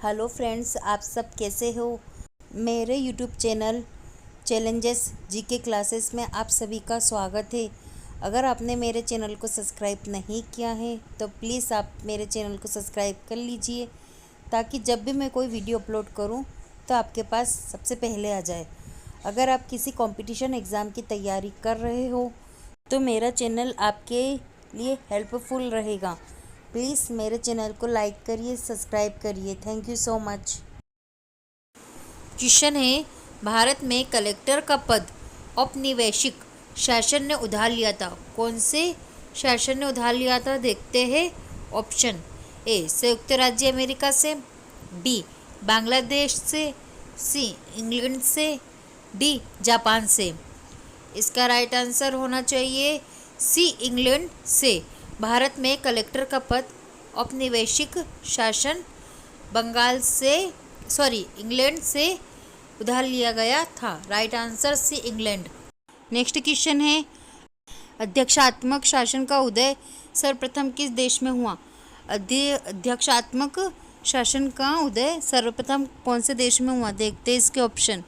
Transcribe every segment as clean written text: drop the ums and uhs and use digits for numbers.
Hello friends, आप सब कैसे हो। मेरे YouTube channel challenges GK classes में आप सभी का स्वागत है। अगर आपने मेरे चैनल को सब्सक्राइब नहीं किया है तो प्लीज़ आप मेरे चैनल को सब्सक्राइब कर लीजिए, ताकि जब भी मैं कोई वीडियो अपलोड करूं तो आपके पास सबसे पहले आ जाए। अगर आप किसी कंपटीशन एग्ज़ाम की तैयारी कर रहे हो तो मेरा चैनल आपके लिए हेल्पफुल रहेगा। प्लीज़ मेरे चैनल को लाइक करिए, सब्सक्राइब करिए। Thank you so much. Question है, भारत में कलेक्टर का पद औपनिवेशिक शासन ने उधार लिया था। कौन से शासन ने उधार लिया था, देखते हैं। ऑप्शन ए संयुक्त राज्य अमेरिका से, बी बांग्लादेश से, सी इंग्लैंड से, डी जापान से। इसका राइट आंसर होना चाहिए सी इंग्लैंड से। भारत में कलेक्टर का पद औपनिवेशिक शासन इंग्लैंड से उधार लिया गया था। Right answer C England. Next question है, अध्यक्षात्मक शासन का उदय सर्वप्रथम किस देश में हुआ। अध्यक्षात्मक शासन का उदय सर्वप्रथम कौन से देश में हुआ, देखते हैं इसके ऑप्शन।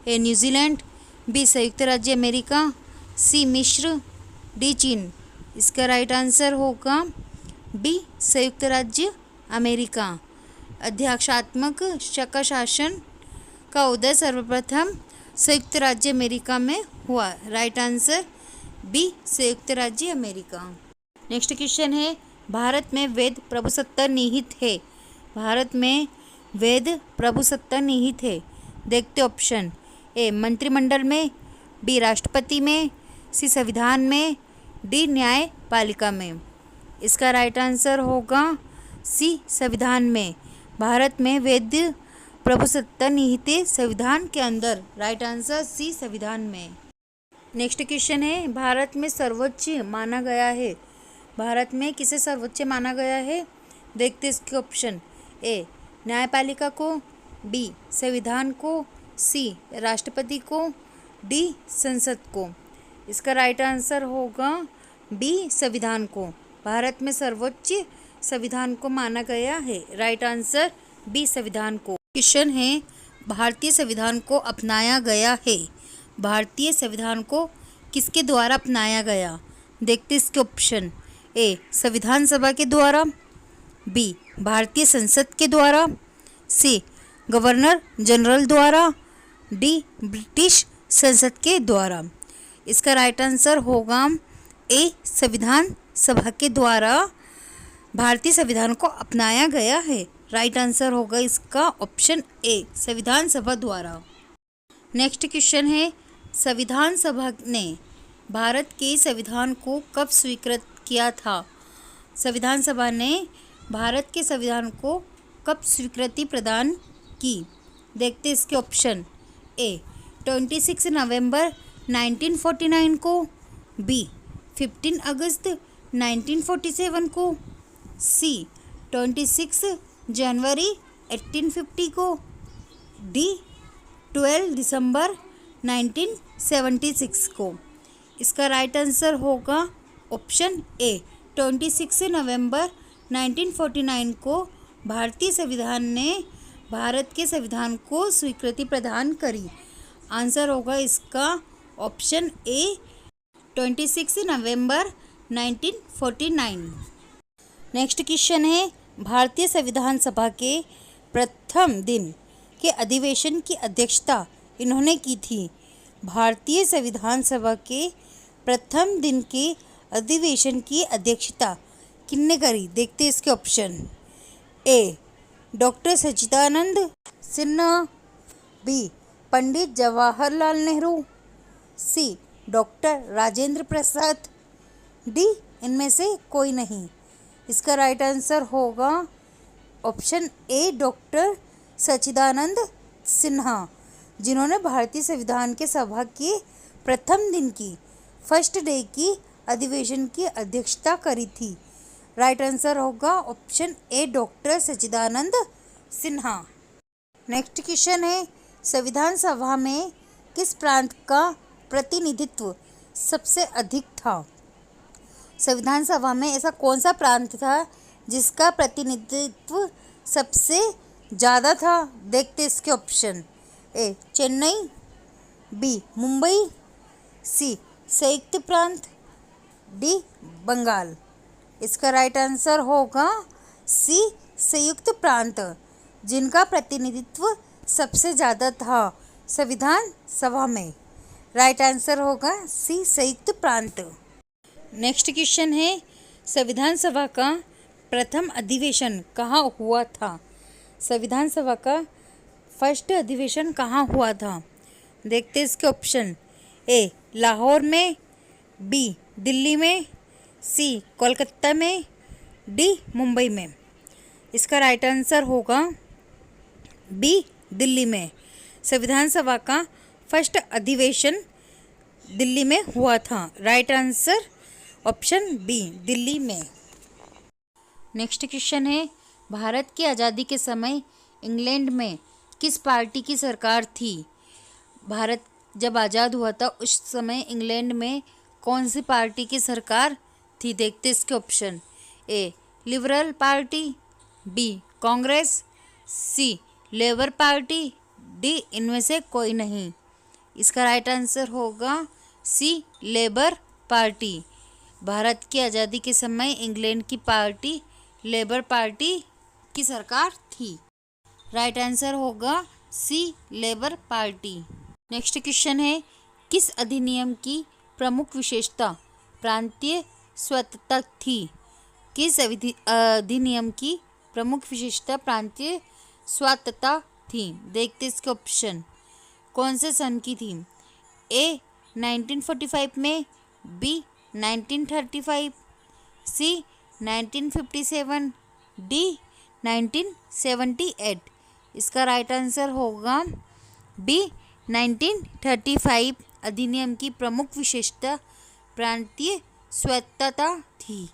ए न्यूजीलैंड, बी संयुक्त राज्य अमेरिका, सी मिस्र, डी चीन। इसका राइट आंसर होगा बी संयुक्त राज्य अमेरिका। अध्यक्षात्मक शासन का उदय सर्वप्रथम संयुक्त राज्य अमेरिका में हुआ। राइट आंसर बी संयुक्त राज्य अमेरिका। नेक्स्ट क्वेश्चन है, भारत में वेद प्रभुसत्ता निहित है। भारत में वेद प्रभुसत्ता निहित है, देखते ऑप्शन। ए मंत्रिमंडल में, बी राष्ट्रपति में, सी संविधान में, डी न्यायपालिका में। इसका राइट आंसर होगा सी संविधान में। भारत में वेद प्रभुसत्ता निहित है संविधान के अंदर। राइट आंसर सी संविधान में। नेक्स्ट क्वेश्चन है, भारत में सर्वोच्च माना गया है। भारत में किसे सर्वोच्च माना गया है, देखते इसके ऑप्शन। ए न्यायपालिका को, बी संविधान को, सी राष्ट्रपति को, डी संसद को। इसका राइट आंसर होगा बी संविधान को। भारत में सर्वोच्च संविधान को माना गया है। राइट आंसर बी संविधान को। क्वेश्चन है, भारतीय संविधान को अपनाया गया है। भारतीय संविधान को किसके द्वारा अपनाया गया, देखते इसके ऑप्शन। ए संविधान सभा के द्वारा, बी भारतीय संसद के द्वारा, सी गवर्नर जनरल द्वारा, डी ब्रिटिश संसद के द्वारा। इसका राइट आंसर होगा ए संविधान सभा के द्वारा भारतीय संविधान को अपनाया गया है। राइट आंसर होगा इसका ऑप्शन ए संविधान सभा द्वारा। नेक्स्ट क्वेश्चन है, संविधान सभा ने भारत के संविधान को कब स्वीकृत किया था। संविधान सभा ने भारत के संविधान को कब स्वीकृति प्रदान की, देखते इसके ऑप्शन। ए 26 नवंबर 1949 को, बी 15 अगस्त 1947 को, सी 26 जनवरी 1850 को, डी 12 दिसंबर 1976 को। इसका राइट आंसर होगा ऑप्शन ए 26 नवंबर 1949 को भारतीय संविधान ने भारत के संविधान को स्वीकृति प्रदान करी। आंसर होगा इसका option A 26 November 1949। Next question है, भारतीय संविधान सभा के प्रथम दिन के अधिवेशन की अध्यक्षता इन्होंने की थी। भारतीय संविधान सभा के प्रथम दिन के अधिवेशन की अध्यक्षता किसने करी, देखते इसके ऑप्शन। ए डॉक्टर सच्चिदानंद सिन्हा, बी पंडित जवाहरलाल नेहरू, सी डॉक्टर राजेंद्र प्रसाद, डी इनमें से कोई नहीं। इसका राइट आंसर होगा ऑप्शन ए डॉक्टर सच्चिदानंद सिन्हा, जिन्होंने भारतीय संविधान के सभा के प्रथम दिन की फर्स्ट डे की अधिवेशन की अध्यक्षता करी थी। राइट आंसर होगा option A doctor Sachchidanand Sinha. Next question है, संविधान सभा में किस प्रांत का प्रतिनिधित्व सबसे अधिक था। संविधान सभा में ऐसा कौन सा प्रांत था जिसका प्रतिनिधित्व सबसे ज़्यादा था? देखते इसके ऑप्शन। ए चेन्नई, बी मुंबई, सी संयुक्त प्रांत, डी बंगाल। इसका राइट आंसर होगा सी संयुक्त प्रांत, जिनका प्रतिनिधित्व सबसे ज़्यादा था संविधान सभा में। राइट आंसर होगा सी संयुक्त प्रांत। नेक्स्ट क्वेश्चन है, संविधान सभा का प्रथम अधिवेशन कहाँ हुआ था? संविधान सभा का फर्स्ट अधिवेशन कहाँ हुआ था? देखते हैं इसके ऑप्शन। ए लाहौर में, बी दिल्ली में, सी कोलकाता में, डी मुंबई में। इसका राइट आंसर होगा बी दिल्ली में। संविधान सभा का फर्स्ट अधिवेशन दिल्ली में हुआ था। Right answer option B Delhi में। नेक्स्ट क्वेश्चन है, भारत की आज़ादी के समय इंग्लैंड में किस पार्टी की सरकार थी? भारत जब आज़ाद हुआ था उस समय इंग्लैंड में कौन सी पार्टी की सरकार थी? देखते इसके option. A liberal party, B Congress, C labour party, D इनमें से कोई नहीं। इसका राइट आंसर होगा सी लेबर पार्टी। भारत की आज़ादी के समय इंग्लैंड की पार्टी लेबर पार्टी की सरकार थी। राइट आंसर होगा सी लेबर पार्टी। नेक्स्ट क्वेश्चन है, किस अधिनियम की प्रमुख विशेषता प्रांतीय स्वायत्तता थी? किस अधिनियम की प्रमुख विशेषता प्रांतीय स्वायत्तता थी? देखते इसके ऑप्शन। कौन से सन की थी? ए 1945 में, बी 1935, सी 1957, डी 1978। इसका राइट आंसर होगा बी 1935। अधिनियम की प्रमुख विशेषता प्रांतीय स्वायत्तता थी।